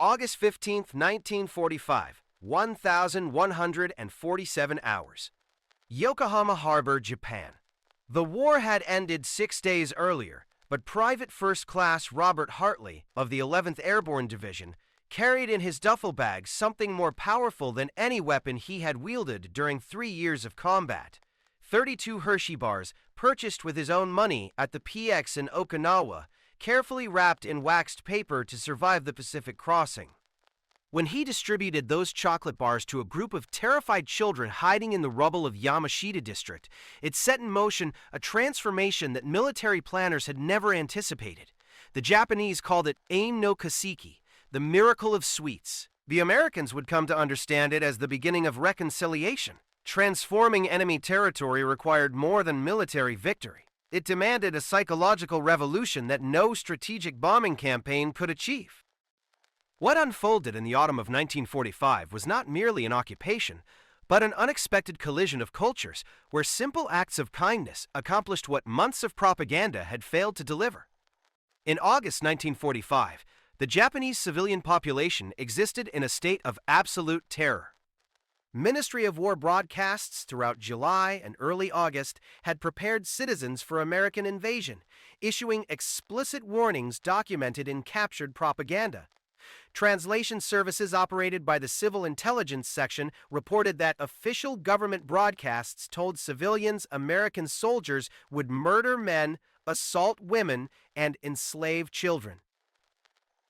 August 15, 1945, 1,147 hours. Yokohama Harbor, Japan. The war had ended 6 days earlier, but Private First Class Robert Hartley of the 11th Airborne Division carried in his duffel bag something more powerful than any weapon he had wielded during 3 years of combat. 32 Hershey bars purchased with his own money at the PX in Okinawa, carefully wrapped in waxed paper to survive the Pacific crossing. When he distributed those chocolate bars to a group of terrified children hiding in the rubble of Yamashita District, it set in motion a transformation that military planners had never anticipated. The Japanese called it Ein no Kaseki, the miracle of sweets. The Americans would come to understand it as the beginning of reconciliation. Transforming enemy territory required more than military victory. It demanded a psychological revolution that no strategic bombing campaign could achieve. What unfolded in the autumn of 1945 was not merely an occupation, but an unexpected collision of cultures where simple acts of kindness accomplished what months of propaganda had failed to deliver. In August 1945, the Japanese civilian population existed in a state of absolute terror. Ministry of War broadcasts throughout July and early August had prepared citizens for American invasion, issuing explicit warnings documented in captured propaganda. Translation services operated by the Civil Intelligence Section reported that official government broadcasts told civilians American soldiers would murder men, assault women, and enslave children.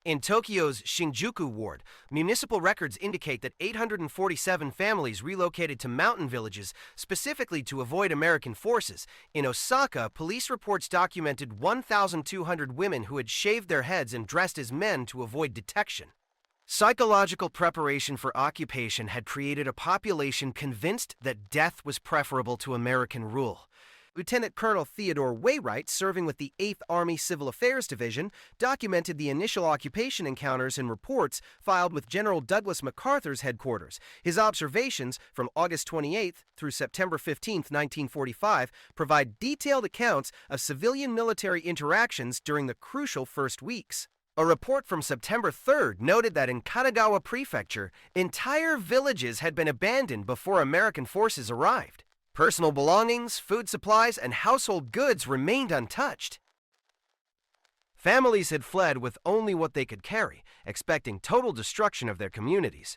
In Tokyo's Shinjuku ward, municipal records indicate that 847 families relocated to mountain villages specifically to avoid American forces. In Osaka, police reports documented 1,200 women who had shaved their heads and dressed as men to avoid detection. Psychological preparation for occupation had created a population convinced that death was preferable to American rule. Lieutenant Colonel Theodore Wainwright, serving with the 8th Army Civil Affairs Division, documented the initial occupation encounters in reports filed with General Douglas MacArthur's headquarters. His observations from August 28 through September 15, 1945, provide detailed accounts of civilian-military interactions during the crucial first weeks. A report from September 3rd noted that in Kanagawa Prefecture, entire villages had been abandoned before American forces arrived. Personal belongings, food supplies, and household goods remained untouched. Families had fled with only what they could carry, expecting total destruction of their communities.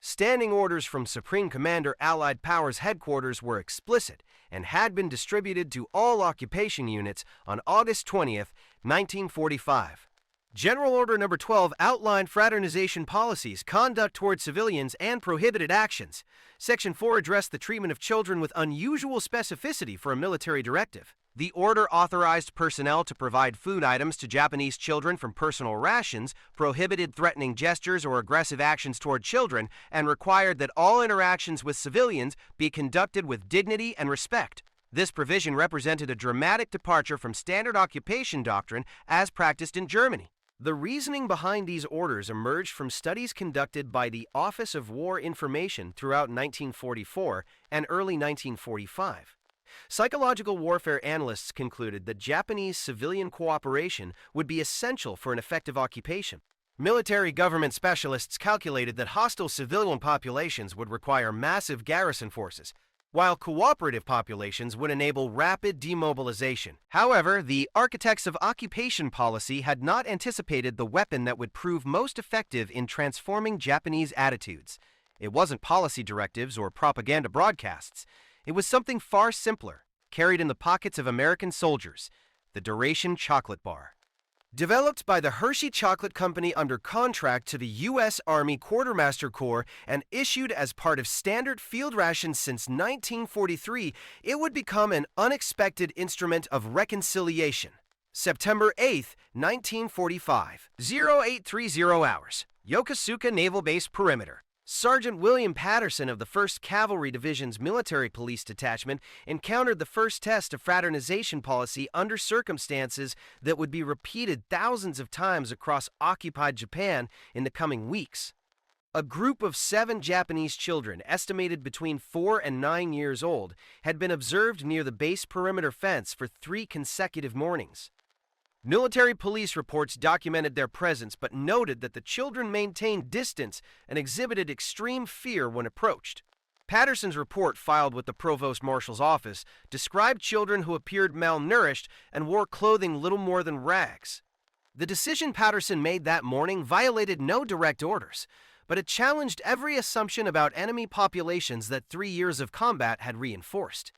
Standing orders from Supreme Commander Allied Powers headquarters were explicit and had been distributed to all occupation units on August 20, 1945. General Order No. 12 outlined fraternization policies, conduct toward civilians, and prohibited actions. Section 4 addressed the treatment of children with unusual specificity for a military directive. The order authorized personnel to provide food items to Japanese children from personal rations, prohibited threatening gestures or aggressive actions toward children, and required that all interactions with civilians be conducted with dignity and respect. This provision represented a dramatic departure from standard occupation doctrine as practiced in Germany. The reasoning behind these orders emerged from studies conducted by the Office of War Information throughout 1944 and early 1945. Psychological warfare analysts concluded that Japanese civilian cooperation would be essential for an effective occupation. Military government specialists calculated that hostile civilian populations would require massive garrison forces, while cooperative populations would enable rapid demobilization. However, the architects of occupation policy had not anticipated the weapon that would prove most effective in transforming Japanese attitudes. It wasn't policy directives or propaganda broadcasts. It was something far simpler, carried in the pockets of American soldiers: the duration chocolate bar. Developed by the Hershey Chocolate Company under contract to the U.S. Army Quartermaster Corps and issued as part of standard field rations since 1943, it would become an unexpected instrument of reconciliation. September 8, 1945, 0830 hours, Yokosuka Naval Base perimeter. Sergeant William Patterson of the 1st Cavalry Division's Military Police Detachment encountered the first test of fraternization policy under circumstances that would be repeated thousands of times across occupied Japan in the coming weeks. A group of 7 Japanese children, estimated between 4 and 9 years old, had been observed near the base perimeter fence for 3 consecutive mornings. Military police reports documented their presence but noted that the children maintained distance and exhibited extreme fear when approached. Patterson's report, filed with the Provost Marshal's office, described children who appeared malnourished and wore clothing little more than rags. The decision Patterson made that morning violated no direct orders, but it challenged every assumption about enemy populations that 3 years of combat had reinforced.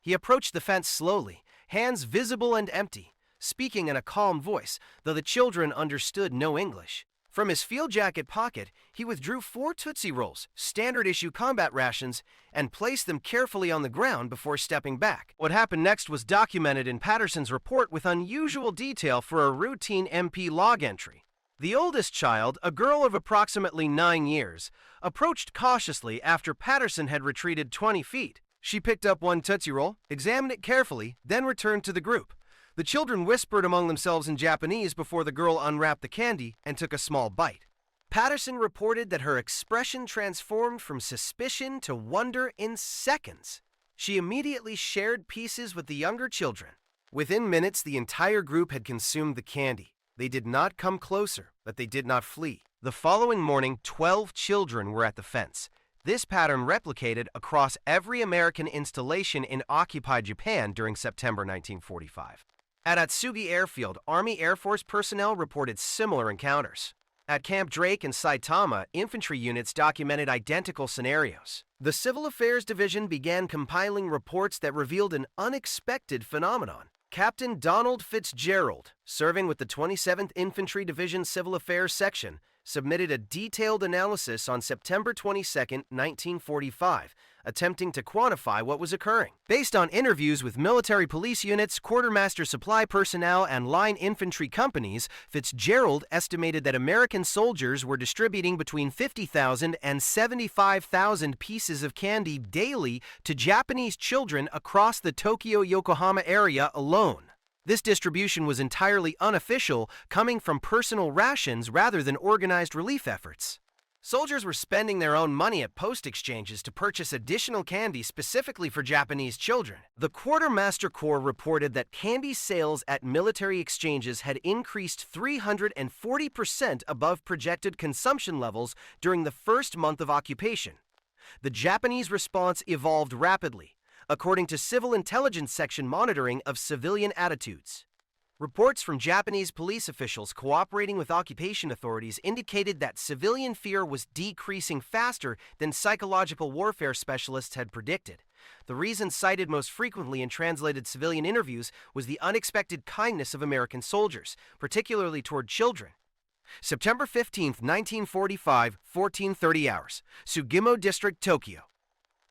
He approached the fence slowly, hands visible and empty, speaking in a calm voice, though the children understood no English. From his field jacket pocket, he withdrew 4 Tootsie Rolls, standard-issue combat rations, and placed them carefully on the ground before stepping back. What happened next was documented in Patterson's report with unusual detail for a routine MP log entry. The oldest child, a girl of approximately 9 years, approached cautiously after Patterson had retreated 20 feet. She picked up 1 Tootsie Roll, examined it carefully, then returned to the group. The children whispered among themselves in Japanese before the girl unwrapped the candy and took a small bite. Patterson reported that her expression transformed from suspicion to wonder in seconds. She immediately shared pieces with the younger children. Within minutes, the entire group had consumed the candy. They did not come closer, but they did not flee. The following morning, 12 children were at the fence. This pattern replicated across every American installation in occupied Japan during September 1945. At Atsugi Airfield, Army Air Force personnel reported similar encounters. At Camp Drake and Saitama, infantry units documented identical scenarios. The Civil Affairs Division began compiling reports that revealed an unexpected phenomenon. Captain Donald Fitzgerald, serving with the 27th Infantry Division Civil Affairs Section, submitted a detailed analysis on September 22, 1945, attempting to quantify what was occurring. Based on interviews with military police units, quartermaster supply personnel, and line infantry companies, Fitzgerald estimated that American soldiers were distributing between 50,000 and 75,000 pieces of candy daily to Japanese children across the Tokyo-Yokohama area alone. This distribution was entirely unofficial, coming from personal rations rather than organized relief efforts. Soldiers were spending their own money at post exchanges to purchase additional candy specifically for Japanese children. The Quartermaster Corps reported that candy sales at military exchanges had increased 340% above projected consumption levels during the first month of occupation. The Japanese response evolved rapidly, according to Civil Intelligence Section monitoring of civilian attitudes. Reports from Japanese police officials cooperating with occupation authorities indicated that civilian fear was decreasing faster than psychological warfare specialists had predicted. The reason cited most frequently in translated civilian interviews was the unexpected kindness of American soldiers, particularly toward children. September 15, 1945, 14:30 hours, Sugimo District, Tokyo.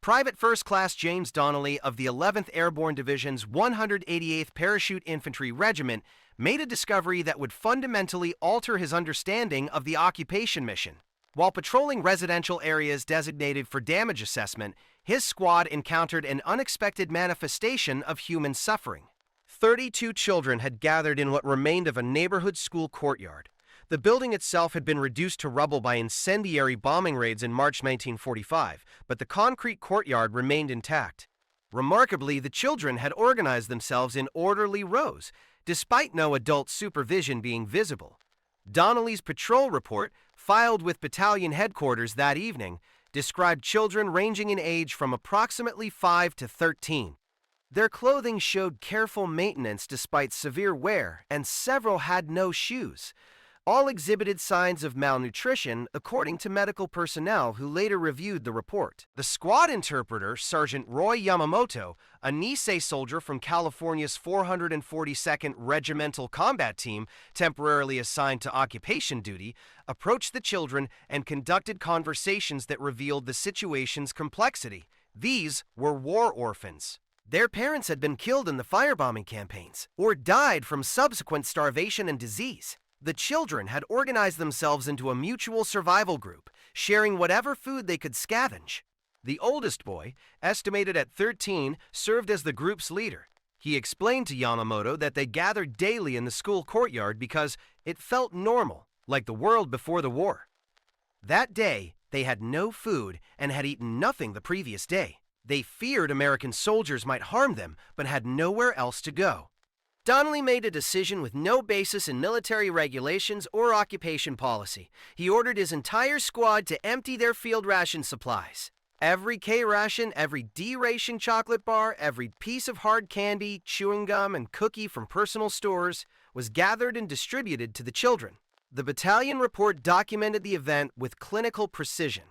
Private First Class James Donnelly of the 11th Airborne Division's 188th Parachute Infantry Regiment made a discovery that would fundamentally alter his understanding of the occupation mission. While patrolling residential areas designated for damage assessment, his squad encountered an unexpected manifestation of human suffering. 32 children had gathered in what remained of a neighborhood school courtyard. The building itself had been reduced to rubble by incendiary bombing raids in March 1945, but the concrete courtyard remained intact. Remarkably, the children had organized themselves in orderly rows, despite no adult supervision being visible. Donnelly's patrol report, filed with battalion headquarters that evening, described children ranging in age from approximately 5 to 13. Their clothing showed careful maintenance despite severe wear, and several had no shoes. All exhibited signs of malnutrition, according to medical personnel who later reviewed the report. The squad interpreter, Sergeant Roy Yamamoto, a Nisei soldier from California's 442nd Regimental Combat Team, temporarily assigned to occupation duty, approached the children and conducted conversations that revealed the situation's complexity. These were war orphans. Their parents had been killed in the firebombing campaigns, or died from subsequent starvation and disease. The children had organized themselves into a mutual survival group, sharing whatever food they could scavenge. The oldest boy, estimated at 13, served as the group's leader. He explained to Yamamoto that they gathered daily in the school courtyard because it felt normal, like the world before the war. That day, they had no food and had eaten nothing the previous day. They feared American soldiers might harm them, but had nowhere else to go. Donnelly made a decision with no basis in military regulations or occupation policy. He ordered his entire squad to empty their field ration supplies. Every K ration, every D ration chocolate bar, every piece of hard candy, chewing gum, and cookie from personal stores was gathered and distributed to the children. The battalion report documented the event with clinical precision.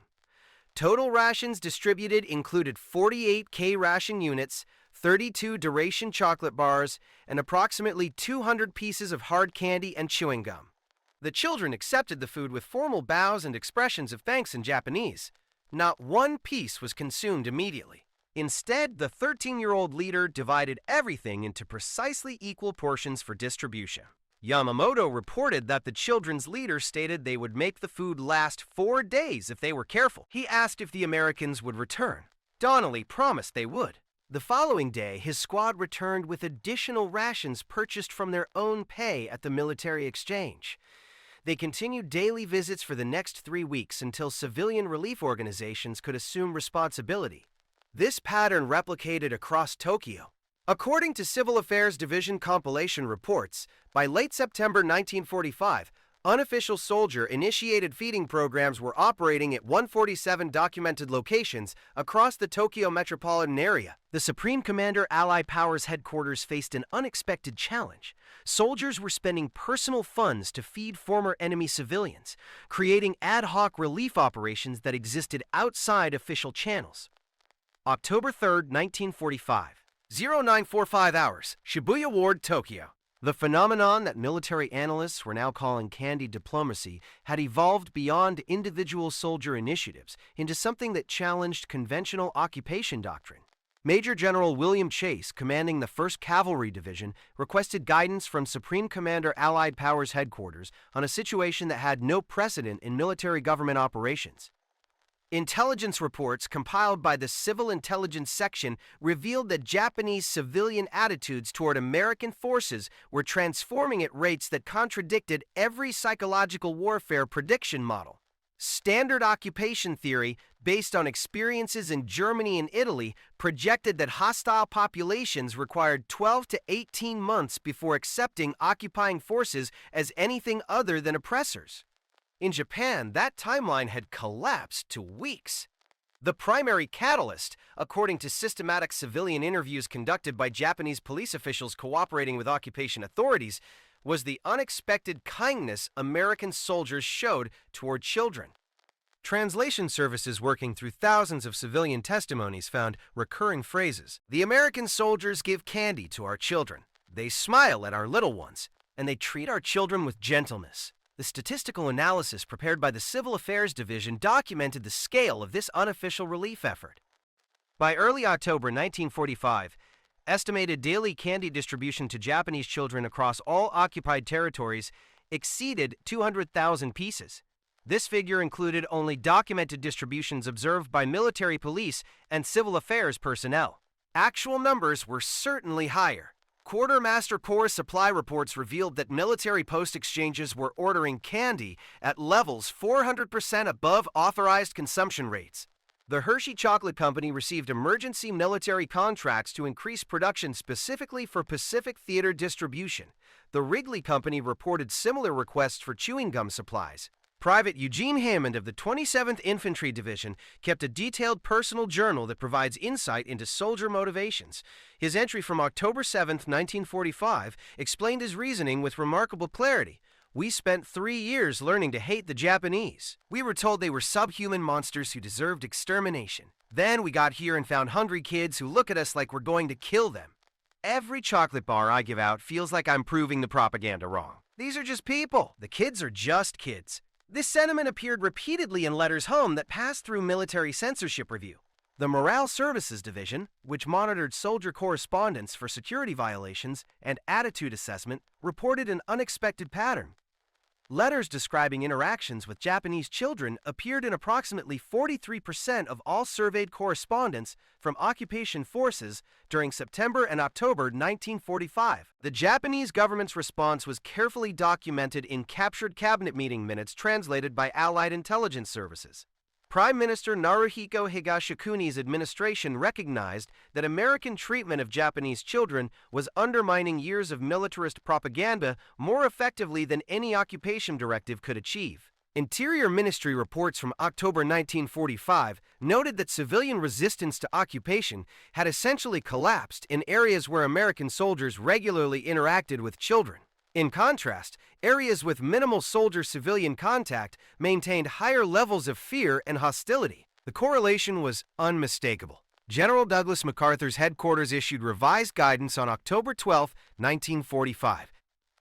Total rations distributed included 48 K ration units, 32 duration chocolate bars, and approximately 200 pieces of hard candy and chewing gum. The children accepted the food with formal bows and expressions of thanks in Japanese. Not one piece was consumed immediately. Instead, the 13-year-old leader divided everything into precisely equal portions for distribution. Yamamoto reported that the children's leader stated they would make the food last 4 days if they were careful. He asked if the Americans would return. Donnelly promised they would. The following day, his squad returned with additional rations purchased from their own pay at the military exchange. They continued daily visits for the next 3 weeks until civilian relief organizations could assume responsibility. This pattern replicated across Tokyo. According to Civil Affairs Division compilation reports, by late September 1945, unofficial soldier-initiated feeding programs were operating at 147 documented locations across the Tokyo metropolitan area. The Supreme Commander Allied Powers headquarters faced an unexpected challenge. Soldiers were spending personal funds to feed former enemy civilians, creating ad hoc relief operations that existed outside official channels. October 3, 1945, 0945 hours, Shibuya Ward, Tokyo. The phenomenon that military analysts were now calling candy diplomacy had evolved beyond individual soldier initiatives into something that challenged conventional occupation doctrine. Major General William Chase, commanding the 1st Cavalry Division, requested guidance from Supreme Commander Allied Powers Headquarters on a situation that had no precedent in military government operations. Intelligence reports compiled by the Civil Intelligence Section revealed that Japanese civilian attitudes toward American forces were transforming at rates that contradicted every psychological warfare prediction model. Standard occupation theory, based on experiences in Germany and Italy, projected that hostile populations required 12 to 18 months before accepting occupying forces as anything other than oppressors. In Japan, that timeline had collapsed to weeks. The primary catalyst, according to systematic civilian interviews conducted by Japanese police officials cooperating with occupation authorities, was the unexpected kindness American soldiers showed toward children. Translation services working through thousands of civilian testimonies found recurring phrases. The American soldiers give candy to our children. They smile at our little ones, and they treat our children with gentleness. The statistical analysis prepared by the Civil Affairs Division documented the scale of this unofficial relief effort. By early October 1945, estimated daily candy distribution to Japanese children across all occupied territories exceeded 200,000 pieces. This figure included only documented distributions observed by military police and civil affairs personnel. Actual numbers were certainly higher. Quartermaster Corps supply reports revealed that military post exchanges were ordering candy at levels 400% above authorized consumption rates. The Hershey Chocolate Company received emergency military contracts to increase production specifically for Pacific Theater distribution. The Wrigley Company reported similar requests for chewing gum supplies. Private Eugene Hammond of the 27th Infantry Division kept a detailed personal journal that provides insight into soldier motivations. His entry from October 7, 1945, explained his reasoning with remarkable clarity. We spent 3 years learning to hate the Japanese. We were told they were subhuman monsters who deserved extermination. Then we got here and found hungry kids who look at us like we're going to kill them. Every chocolate bar I give out feels like I'm proving the propaganda wrong. These are just people. The kids are just kids. This sentiment appeared repeatedly in letters home that passed through military censorship review. The Morale Services Division, which monitored soldier correspondence for security violations and attitude assessment, reported an unexpected pattern. Letters describing interactions with Japanese children appeared in approximately 43% of all surveyed correspondence from occupation forces during September and October 1945. The Japanese government's response was carefully documented in captured cabinet meeting minutes translated by Allied intelligence services. Prime Minister Naruhiko Higashikuni's administration recognized that American treatment of Japanese children was undermining years of militarist propaganda more effectively than any occupation directive could achieve. Interior Ministry reports from October 1945 noted that civilian resistance to occupation had essentially collapsed in areas where American soldiers regularly interacted with children. In contrast, areas with minimal soldier-civilian contact maintained higher levels of fear and hostility. The correlation was unmistakable. General Douglas MacArthur's headquarters issued revised guidance on October 12, 1945.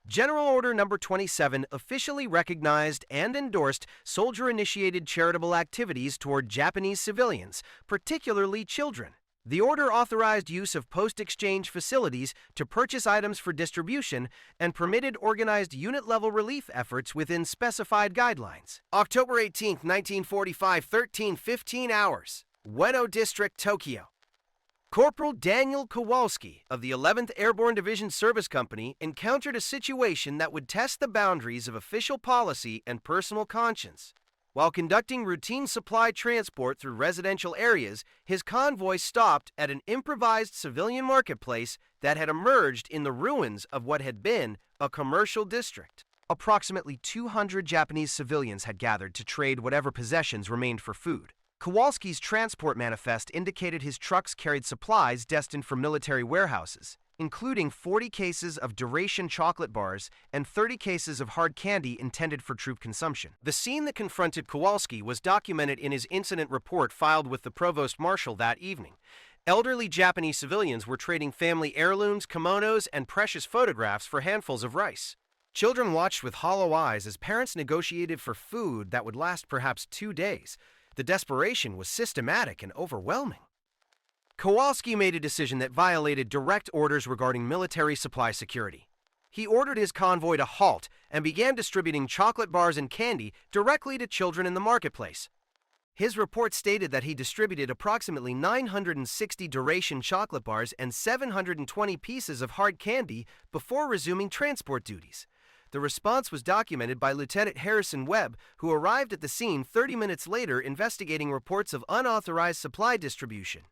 General Order No. 27 officially recognized and endorsed soldier-initiated charitable activities toward Japanese civilians, particularly children. The order authorized use of post-exchange facilities to purchase items for distribution and permitted organized unit-level relief efforts within specified guidelines. October 18, 1945, 13:15 hours. Ueno District, Tokyo. Corporal Daniel Kowalski of the 11th Airborne Division Service Company encountered a situation that would test the boundaries of official policy and personal conscience. While conducting routine supply transport through residential areas, his convoy stopped at an improvised civilian marketplace that had emerged in the ruins of what had been a commercial district. Approximately 200 Japanese civilians had gathered to trade whatever possessions remained for food. Kowalski's transport manifest indicated his trucks carried supplies destined for military warehouses, including 40 cases of duration chocolate bars and 30 cases of hard candy intended for troop consumption. The scene that confronted Kowalski was documented in his incident report filed with the Provost Marshal that evening. Elderly Japanese civilians were trading family heirlooms, kimonos, and precious photographs for handfuls of rice. Children watched with hollow eyes as parents negotiated for food that would last perhaps 2 days. The desperation was systematic and overwhelming. Kowalski made a decision that violated direct orders regarding military supply security. He ordered his convoy to halt and began distributing chocolate bars and candy directly to children in the marketplace. His report stated that he distributed approximately 960 duration chocolate bars and 720 pieces of hard candy before resuming transport duties. The response was documented by Lieutenant Harrison Webb, who arrived at the scene 30 minutes later investigating reports of unauthorized supply distribution.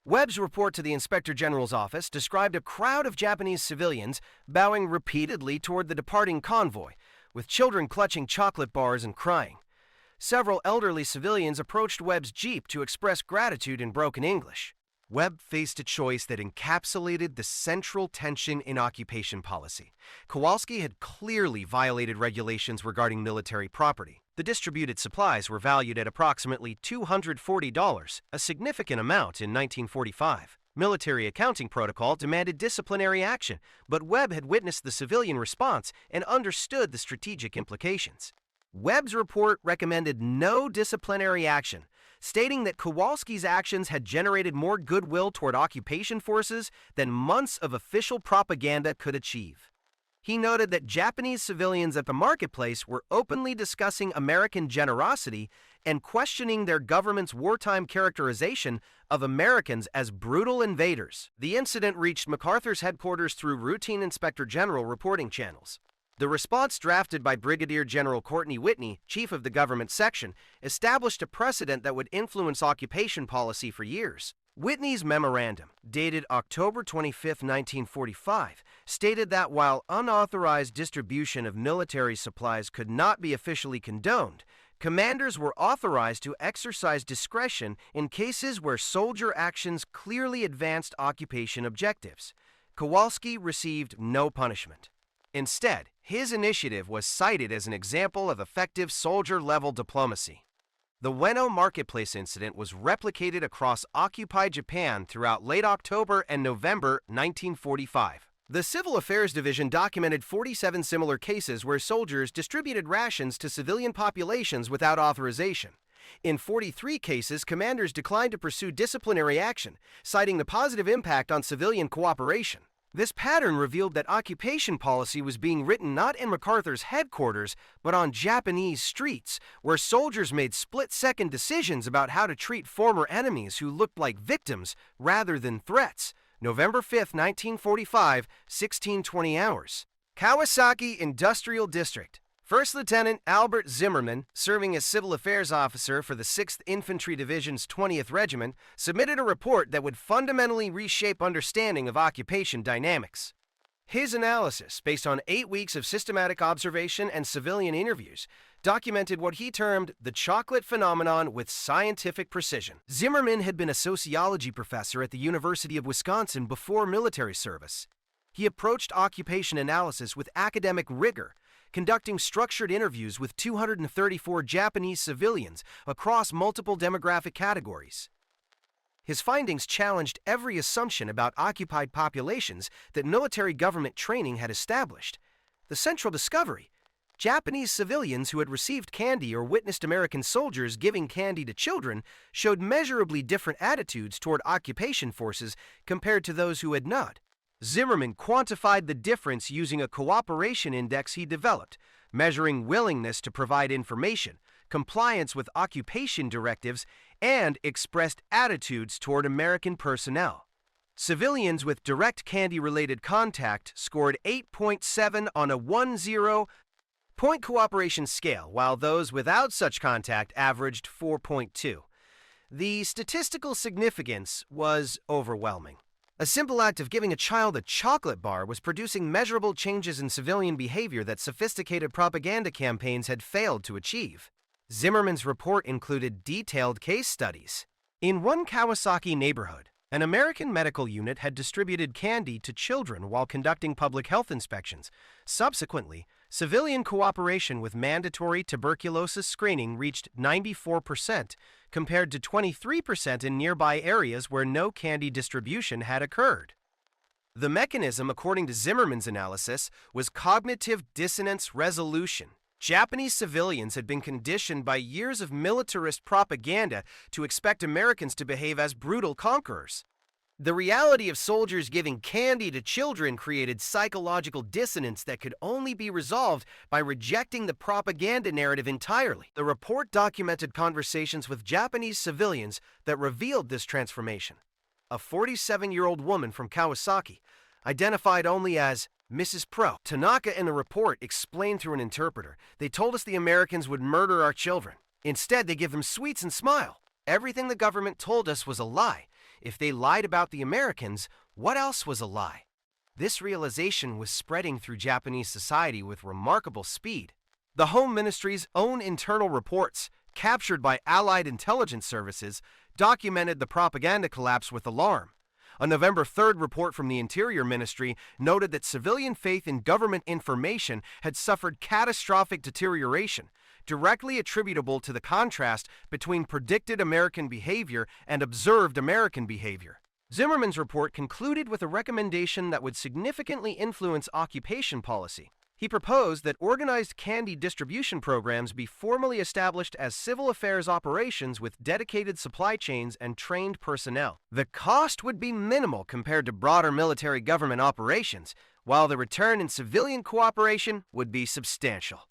Webb's report to the Inspector General's office described a crowd of Japanese civilians bowing repeatedly toward the departing convoy, with children clutching chocolate bars and crying. Several elderly civilians approached Webb's jeep to express gratitude in broken English. Webb faced a choice that encapsulated the central tension in occupation policy. Kowalski had clearly violated regulations regarding military property. The distributed supplies were valued at approximately $240, a significant amount in 1945. Military accounting protocol demanded disciplinary action, but Webb had witnessed the civilian response and understood the strategic implications. Webb's report recommended no disciplinary action, stating that Kowalski's actions had generated more goodwill toward occupation forces than months of official propaganda could achieve. He noted that Japanese civilians at the marketplace were openly discussing American generosity and questioning their government's wartime characterization of Americans as brutal invaders. The incident reached MacArthur's headquarters through routine Inspector General reporting channels. The response drafted by Brigadier General Courtney Whitney, chief of the government section, established a precedent that would influence occupation policy for years. Whitney's memorandum, dated October 25, 1945, stated that while unauthorized distribution of military supplies could not be officially condoned, commanders were authorized to exercise discretion in cases where soldier actions clearly advanced occupation objectives. Kowalski received no punishment. Instead, his initiative was cited as an example of effective soldier-level diplomacy. The Ueno Marketplace incident was replicated across occupied Japan throughout late October and November 1945. The Civil Affairs Division documented 47 similar cases where soldiers distributed rations to civilian populations without authorization. In 43 cases, commanders declined to pursue disciplinary action, citing the positive impact on civilian cooperation. This pattern revealed that occupation policy was being written not in MacArthur's headquarters, but on Japanese streets, where soldiers made split-second decisions about how to treat former enemies who looked like victims rather than threats. November 5, 1945, 16:20 hours. Kawasaki Industrial District. First Lieutenant Albert Zimmerman, serving as Civil Affairs Officer for the 6th Infantry Division's 20th Regiment, submitted a report that would fundamentally reshape understanding of occupation dynamics. His analysis, based on 8 weeks of systematic observation and civilian interviews, documented what he termed the chocolate phenomenon with scientific precision. Zimmerman had been a sociology professor at the University of Wisconsin before military service. He approached occupation analysis with academic rigor, conducting structured interviews with 234 Japanese civilians across multiple demographic categories. His findings challenged every assumption about occupied populations that military government training had established. The central discovery: Japanese civilians who had received candy or witnessed American soldiers giving candy to children showed measurably different attitudes toward occupation forces compared to those who had not. Zimmerman quantified the difference using a cooperation index he developed, measuring willingness to provide information, compliance with occupation directives, and expressed attitudes toward American personnel. Civilians with direct candy-related contact scored 8.7 on a 10-point cooperation scale, while those without such contact averaged 4.2. The statistical significance was overwhelming. A simple act of giving a child a chocolate bar was producing measurable changes in civilian behavior that sophisticated propaganda campaigns had failed to achieve. Zimmerman's report included detailed case studies. In one Kawasaki neighborhood, an American medical unit had distributed candy to children while conducting public health inspections. Subsequently, civilian cooperation with mandatory tuberculosis screening reached 94%, compared to 23% in nearby areas where no candy distribution had occurred. The mechanism, according to Zimmerman's analysis, was cognitive dissonance resolution. Japanese civilians had been conditioned by years of militarist propaganda to expect Americans to behave as brutal conquerors. The reality of soldiers giving candy to children created psychological dissonance that could only be resolved by rejecting the propaganda narrative entirely. The report documented conversations with Japanese civilians that revealed this transformation. A 47-year-old woman from Kawasaki, identified only as Mrs. Pro. Tanaka in the report explained through an interpreter, "They told us the Americans would murder our children. Instead, they give them sweets and smile. Everything the government told us was a lie. If they lied about the Americans, what else was a lie?" This realization was spreading through Japanese society with remarkable speed. The Home Ministry's own internal reports, captured by Allied intelligence services, documented the propaganda collapse with alarm. A November 3rd report from the Interior Ministry noted that civilian faith in government information had suffered catastrophic deterioration, directly attributable to the contrast between predicted American behavior and observed American behavior. Zimmerman's report concluded with a recommendation that would significantly influence occupation policy. He proposed that organized candy distribution programs be formally established as civil affairs operations with dedicated supply chains and trained personnel. The cost would be minimal compared to broader military government operations, while the return in civilian cooperation would be substantial.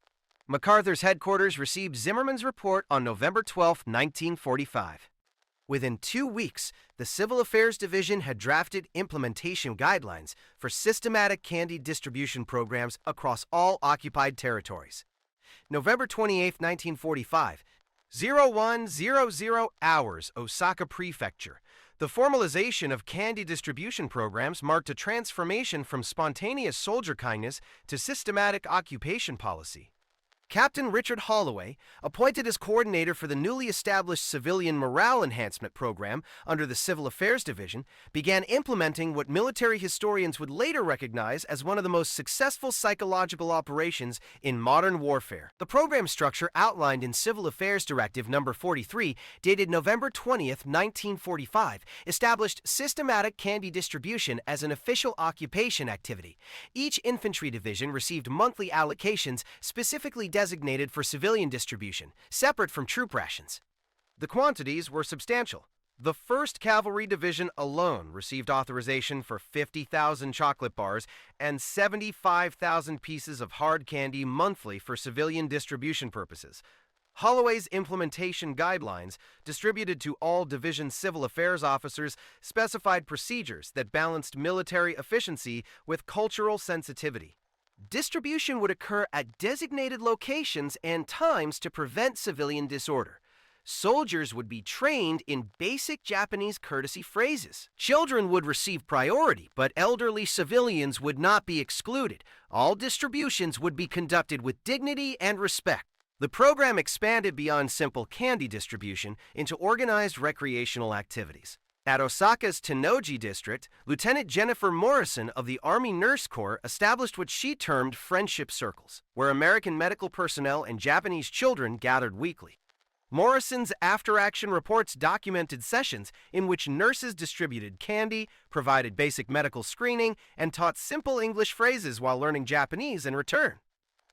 MacArthur's headquarters received Zimmerman's report on November 12, 1945. Within 2 weeks, the Civil Affairs Division had drafted implementation guidelines for systematic candy distribution programs across all occupied territories. November 28, 1945, 0100 hours, Osaka Prefecture. The formalization of candy distribution programs marked a transformation from spontaneous soldier kindness to systematic occupation policy. Captain Richard Holloway, appointed as coordinator for the newly established Civilian Morale Enhancement Program under the Civil Affairs Division, began implementing what military historians would later recognize as one of the most successful psychological operations in modern warfare. The program structure outlined in Civil Affairs Directive No. 43, dated November 20, 1945, established systematic candy distribution as an official occupation activity. Each infantry division received monthly allocations specifically designated for civilian distribution, separate from troop rations. The quantities were substantial. The 1st Cavalry Division alone received authorization for 50,000 chocolate bars and 75,000 pieces of hard candy monthly for civilian distribution purposes. Holloway's implementation guidelines, distributed to all division civil affairs officers, specified procedures that balanced military efficiency with cultural sensitivity. Distribution would occur at designated locations and times to prevent civilian disorder. Soldiers would be trained in basic Japanese courtesy phrases. Children would receive priority, but elderly civilians would not be excluded. All distributions would be conducted with dignity and respect. The program expanded beyond simple candy distribution into organized recreational activities. At Osaka's Tennoji district, Lieutenant Jennifer Morrison of the Army Nurse Corps established what she termed friendship circles, where American medical personnel and Japanese children gathered weekly. Morrison's after-action reports documented sessions in which nurses distributed candy, provided basic medical screening, and taught simple English phrases while learning Japanese in return.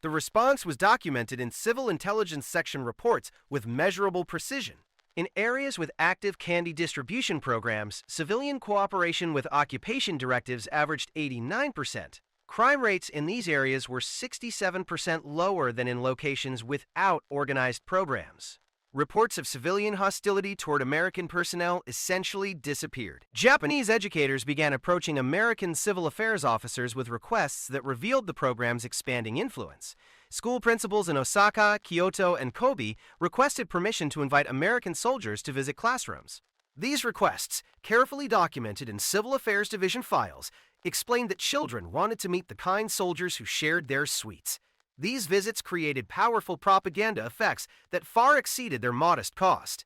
The response was documented in Civil Intelligence Section reports with measurable precision. In areas with active candy distribution programs, civilian cooperation with occupation directives averaged 89%. Crime rates in these areas were 67% lower than in locations without organized programs. Reports of civilian hostility toward American personnel essentially disappeared. Japanese educators began approaching American civil affairs officers with requests that revealed the program's expanding influence. School principals in Osaka, Kyoto, and Kobe requested permission to invite American soldiers to visit classrooms. These requests, carefully documented in Civil Affairs Division files, explained that children wanted to meet the kind soldiers who shared their sweets. These visits created powerful propaganda effects that far exceeded their modest cost.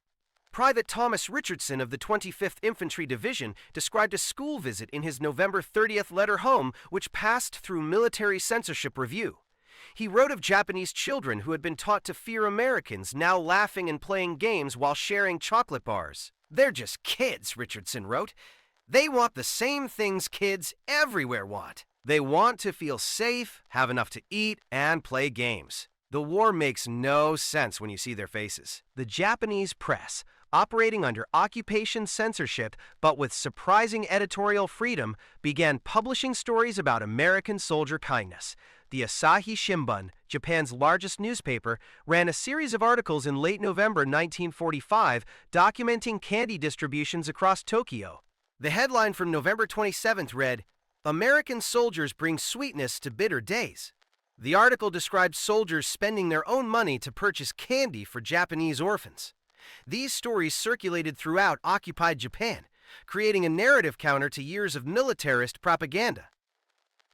Private Thomas Richardson of the 25th Infantry Division described a school visit in his November 30th letter home, which passed through military censorship review. He wrote of Japanese children who had been taught to fear Americans, now laughing and playing games while sharing chocolate bars. "They're just kids," Richardson wrote. "They want the same things kids everywhere want. They want to feel safe, have enough to eat, and play games." The war makes no sense when you see their faces. The Japanese press, operating under occupation censorship but with surprising editorial freedom, began publishing stories about American soldier kindness. The Asahi Shimbun, Japan's largest newspaper, ran a series of articles in late November 1945 documenting candy distributions across Tokyo. The headline from November 27th read, "American soldiers bring sweetness to bitter days." The article described soldiers spending their own money to purchase candy for Japanese orphans. These stories circulated throughout occupied Japan, creating a narrative counter to years of militarist propaganda.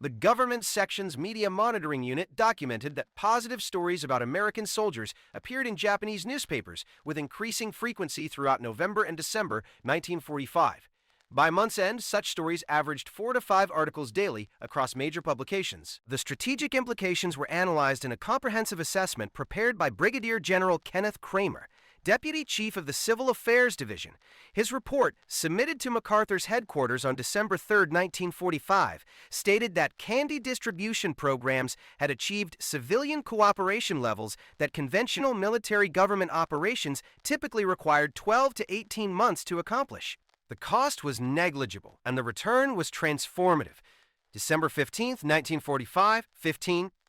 The government section's media monitoring unit documented that positive stories about American soldiers appeared in Japanese newspapers with increasing frequency throughout November and December 1945. By month's end, such stories averaged 4 to 5 articles daily across major publications. The strategic implications were analyzed in a comprehensive assessment prepared by Brigadier General Kenneth Kramer, Deputy Chief of the Civil Affairs Division. His report, submitted to MacArthur's headquarters on December 3, 1945, stated that candy distribution programs had achieved civilian cooperation levels that conventional military government operations typically required 12 to 18 months to accomplish. The cost was negligible, and the return was transformative. December 15, 1945,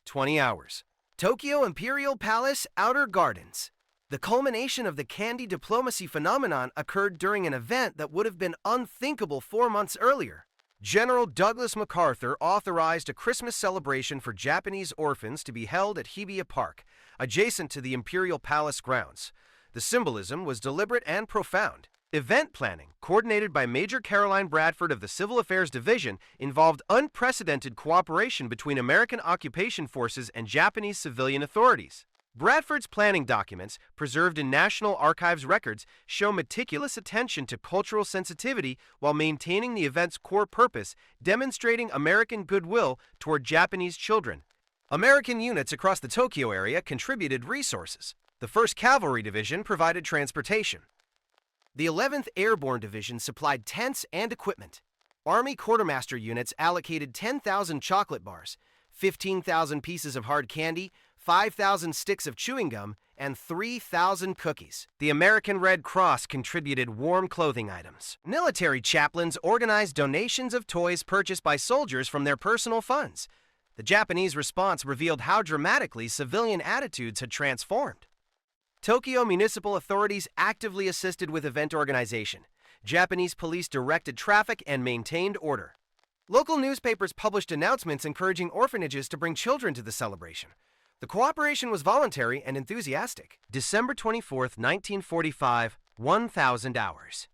20 hours. Tokyo Imperial Palace Outer Gardens. The culmination of the candy diplomacy phenomenon occurred during an event that would have been unthinkable 4 months earlier. General Douglas MacArthur authorized a Christmas celebration for Japanese orphans to be held at Hibiya Park, adjacent to the Imperial Palace grounds. The symbolism was deliberate and profound. Event planning, coordinated by Major Caroline Bradford of the Civil Affairs Division, involved unprecedented cooperation between American occupation forces and Japanese civilian authorities. Bradford's planning documents, preserved in National Archives records, show meticulous attention to cultural sensitivity while maintaining the event's core purpose, demonstrating American goodwill toward Japanese children. American units across the Tokyo area contributed resources. The 1st Cavalry Division provided transportation. The 11th Airborne Division supplied tents and equipment. Army quartermaster units allocated 10,000 chocolate bars, 15,000 pieces of hard candy, 5,000 sticks of chewing gum, and 3,000 cookies. The American Red Cross contributed warm clothing items. Military chaplains organized donations of toys purchased by soldiers from their personal funds. The Japanese response revealed how dramatically civilian attitudes had transformed. Tokyo municipal authorities actively assisted with event organization. Japanese police directed traffic and maintained order. Local newspapers published announcements encouraging orphanages to bring children to the celebration. The cooperation was voluntary and enthusiastic. December 24th, 1945, 1,000 hours.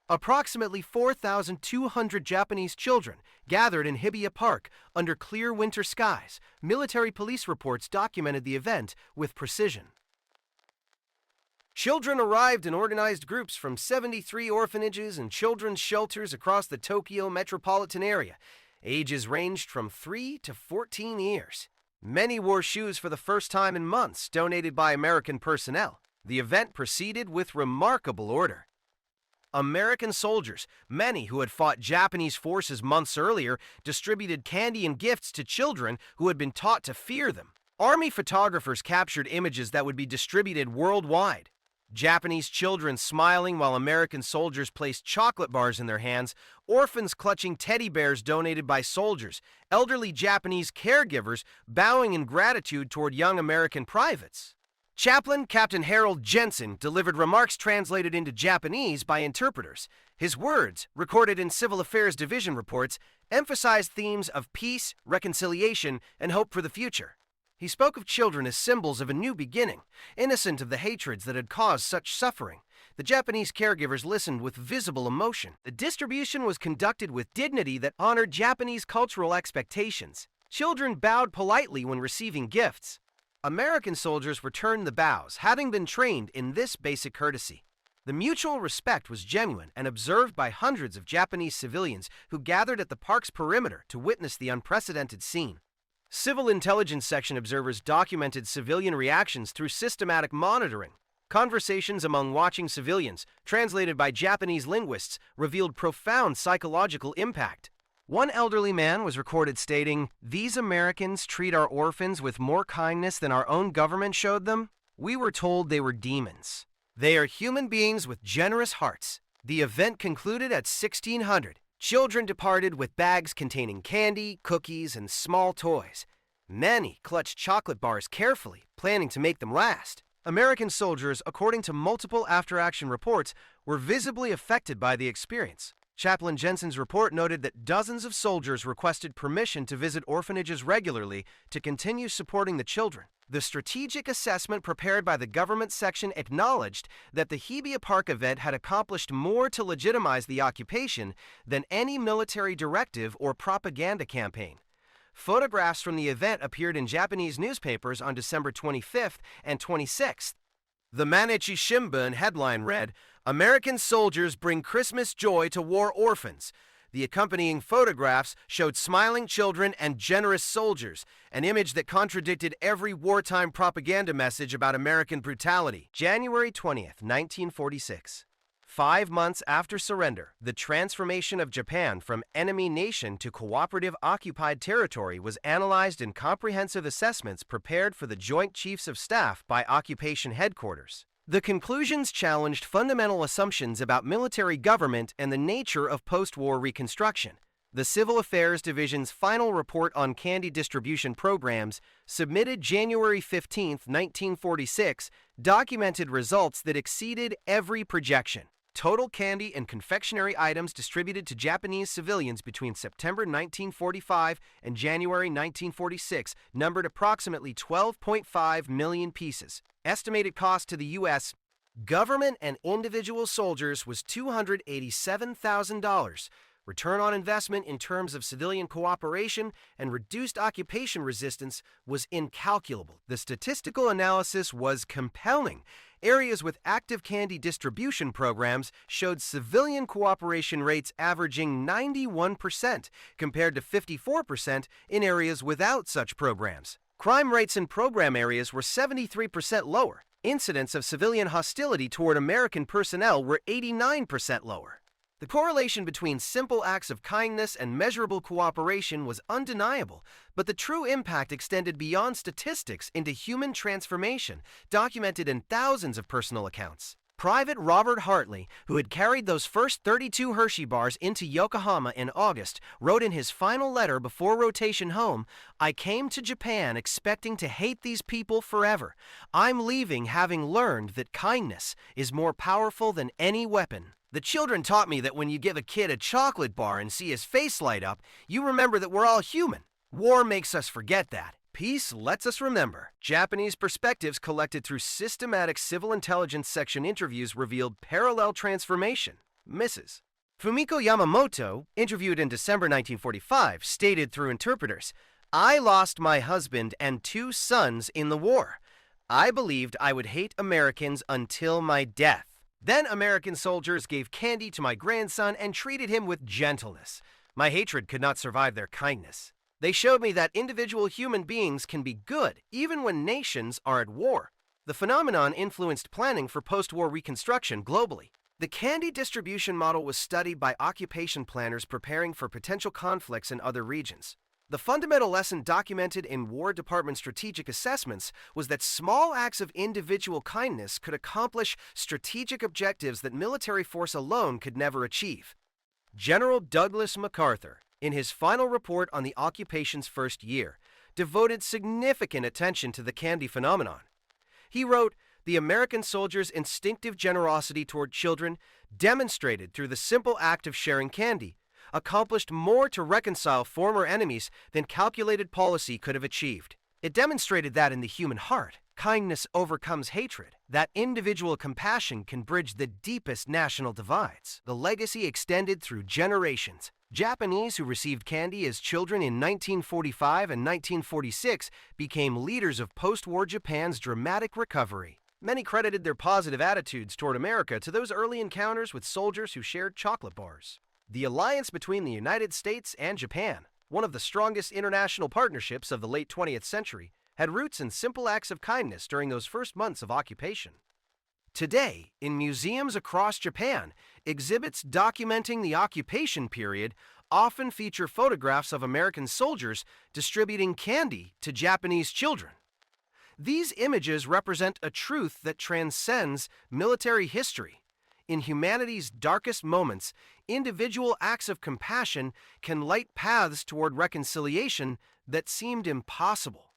Approximately 4,200 Japanese children gathered in Hibiya Park under clear winter skies. Military police reports documented the event with precision. Children arrived in organized groups from 73 orphanages and children's shelters across the Tokyo metropolitan area. Ages ranged from 3 to 14 years. Many wore shoes for the first time in months, donated by American personnel. The event proceeded with remarkable order. American soldiers, many who had fought Japanese forces months earlier, distributed candy and gifts to children who had been taught to fear them. Army photographers captured images that would be distributed worldwide. Japanese children smiling while American soldiers placed chocolate bars in their hands, orphans clutching teddy bears donated by soldiers, elderly Japanese caregivers bowing in gratitude toward young American privates. Chaplain Captain Harold Jensen delivered remarks translated into Japanese by interpreters. His words, recorded in Civil Affairs Division reports, emphasized themes of peace, reconciliation, and hope for the future. He spoke of children as symbols of a new beginning, innocent of the hatreds that had caused such suffering. The Japanese caregivers listened with visible emotion. The distribution was conducted with dignity that honored Japanese cultural expectations. Children bowed politely when receiving gifts. American soldiers returned the bows, having been trained in this basic courtesy. The mutual respect was genuine and observed by hundreds of Japanese civilians who gathered at the park's perimeter to witness the unprecedented scene. Civil Intelligence Section observers documented civilian reactions through systematic monitoring. Conversations among watching civilians, translated by Japanese linguists, revealed profound psychological impact. One elderly man was recorded stating, "These Americans treat our orphans with more kindness than our own government showed them. We were told they were demons. They are human beings with generous hearts." The event concluded at 1600. Children departed with bags containing candy, cookies, and small toys. Many clutched chocolate bars carefully, planning to make them last. American soldiers, according to multiple after-action reports, were visibly affected by the experience. Chaplain Jensen's report noted that dozens of soldiers requested permission to visit orphanages regularly to continue supporting the children. The strategic assessment prepared by the government section acknowledged that the Hibiya Park event had accomplished more to legitimize the occupation than any military directive or propaganda campaign. Photographs from the event appeared in Japanese newspapers on December 25th and 26th. The Mainichi Shimbun headline read, "American soldiers bring Christmas joy to war orphans." The accompanying photographs showed smiling children and generous soldiers, an image that contradicted every wartime propaganda message about American brutality. January 20th, 1946. 5 months after surrender, the transformation of Japan from enemy nation to cooperative occupied territory was analyzed in comprehensive assessments prepared for the Joint Chiefs of Staff by Occupation Headquarters. The conclusions challenged fundamental assumptions about military government and the nature of post-war reconstruction. The Civil Affairs Division's final report on candy distribution programs, submitted January 15, 1946, documented results that exceeded every projection. Total candy and confectionery items distributed to Japanese civilians between September 1945 and January 1946 numbered approximately 12.5 million pieces. Estimated cost to the U.S. government and individual soldiers was $287,000. Return on investment in terms of civilian cooperation and reduced occupation resistance was incalculable. The statistical analysis was compelling. Areas with active candy distribution programs showed civilian cooperation rates averaging 91% compared to 54% in areas without such programs. Crime rates in program areas were 73% lower. Incidents of civilian hostility toward American personnel were 89% lower. The correlation between simple acts of kindness and measurable cooperation was undeniable, but the true impact extended beyond statistics into human transformation, documented in thousands of personal accounts. Private Robert Hartley, who had carried those first 32 Hershey bars into Yokohama in August, wrote in his final letter before rotation home, "I came to Japan expecting to hate these people forever. I'm leaving having learned that kindness is more powerful than any weapon." The children taught me that when you give a kid a chocolate bar and see his face light up, you remember that we're all human. War makes us forget that. Peace lets us remember. Japanese perspectives collected through systematic civil intelligence section interviews revealed parallel transformation. Mrs. Fumiko Yamamoto, interviewed in December 1945, stated through interpreters, "I lost my husband and 2 sons in the war. I believed I would hate Americans until my death. Then American soldiers gave candy to my grandson and treated him with gentleness. My hatred could not survive their kindness. They showed me that individual human beings can be good even when nations are at war." The phenomenon influenced planning for post-war reconstruction globally. The candy distribution model was studied by occupation planners preparing for potential conflicts in other regions. The fundamental lesson documented in War Department strategic assessments was that small acts of individual kindness could accomplish strategic objectives that military force alone could never achieve. General Douglas MacArthur, in his final report on the occupation's first year, devoted significant attention to the candy phenomenon. He wrote, "The American soldiers' instinctive generosity toward children, demonstrated through the simple act of sharing candy, accomplished more to reconcile former enemies than calculated policy could have achieved. It demonstrated that in the human heart, kindness overcomes hatred, that individual compassion can bridge the deepest national divides. The legacy extended through generations. Japanese who received candy as children in 1945 and 1946 became leaders of post-war Japan's dramatic recovery. Many credited their positive attitudes toward America to those early encounters with soldiers who shared chocolate bars. The alliance between the United States and Japan, one of the strongest international partnerships of the late 20th century, had roots in simple acts of kindness during those first months of occupation. Today, in museums across Japan, exhibits documenting the occupation period often feature photographs of American soldiers distributing candy to Japanese children. These images represent a truth that transcends military history. In humanity's darkest moments, individual acts of compassion can light paths toward reconciliation that seemed impossible.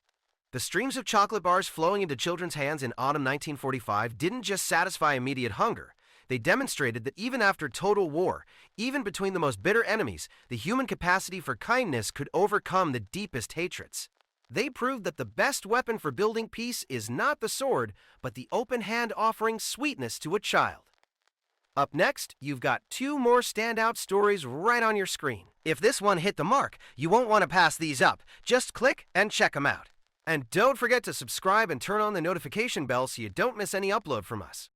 The streams of chocolate bars flowing into children's hands in autumn 1945 didn't just satisfy immediate hunger. They demonstrated that even after total war, even between the most bitter enemies, the human capacity for kindness could overcome the deepest hatreds. They proved that the best weapon for building peace is not the sword, but the open hand offering sweetness to a child. Up next, you've got 2 more standout stories right on your screen. If this one hit the mark, you won't want to pass these up. Just click and check them out. And don't forget to subscribe and turn on the notification bell so you don't miss any upload from us.